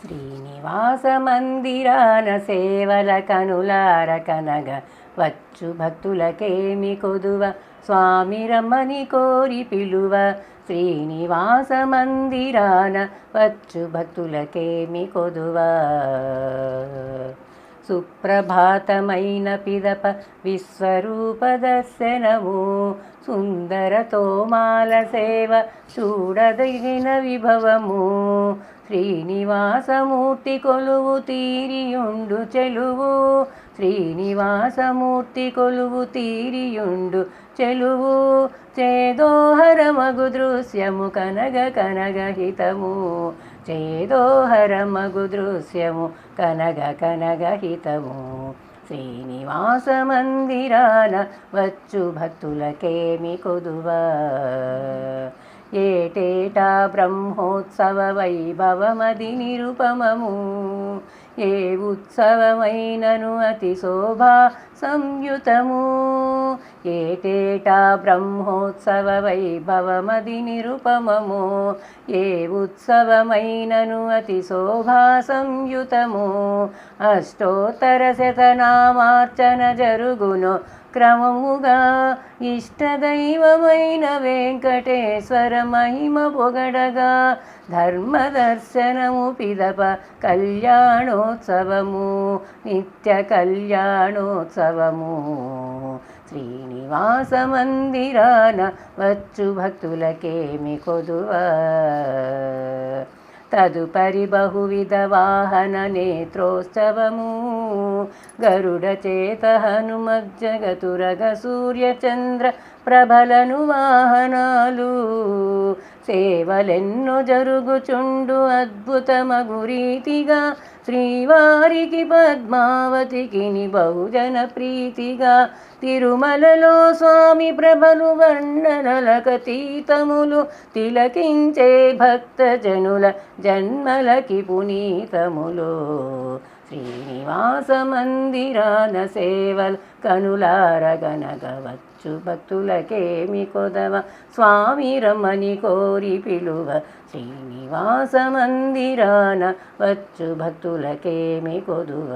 శ్రీనివాస మందిరాన సేవల కనులార కనగ వచ్చు భక్తులకేమి కొదువ స్వామి రమ్మని కోరి పిలువ. శ్రీనివాస మందిరాన వచ్చు భక్తులకేమి కొదువ. సుప్రభాతమైన పిదప విశ్వరూప దర్శనము సుందర తోమాల సేవ చూడదగిన విభవము. శ్రీనివాసమూర్తి కొలువు తీరియుండు చెలువు. శ్రీనివాసమూర్తి కొలువు తీరియుండు చెలువు. చేదోహరమగు దృశ్యము కనగ కనగ హితము. చేదోహరమగు దృశ్యము కనగ కనగ హితము. శ్రీనివాస మందిరాన వచ్చు భక్తులకేమి కొదువ. ఏటేటా బ్రహ్మోత్సవ వైభవమది నిరుపమము. ఏ ఉత్సవమైనను అతి శోభా సంయుతము. ఏటేటా బ్రహ్మోత్సవ వైభవమది నిరుపమము. ఏ ఉత్సవమైనను అతి శోభా సంయుతము. అష్టోత్తర శతనామార్చన జరుగును క్రమముగా. ఇష్టదైవమైన వెంకటేశ్వర మహిమ పొగడగా. ధర్మదర్శనము పిదప కళ్యాణోత్సవము నిత్య కళ్యాణోత్సవము. శ్రీనివాస మందిరాన వచ్చు భక్తులకేమి కొదువ. తదుపరి బహువిధ వాహన నేత్రోత్సవము. గరుడ చేత హనుమజ్జగతురగ సూర్యచంద్ర ప్రభలను వాహనాలు. సేవలెన్నో జరుగుచుండు అద్భుతమగు రీతిగా. శ్రీవారికి పద్మావతికి బహుజన ప్రీతిగా. తిరుమలలో స్వామి ప్రభలు వర్ణనలకతీతములు. తిలకించే భక్తజనుల జన్మలకి పునీతములు. శ్రీనివాస మందిరాన సేవల్ కనులార గనగ వచ్చు భక్తులకేమి కొదవ స్వామి రమ్మని కోరి పిలువ. శ్రీనివాస మందిరాన వచ్చు భక్తులకేమి కొదువ.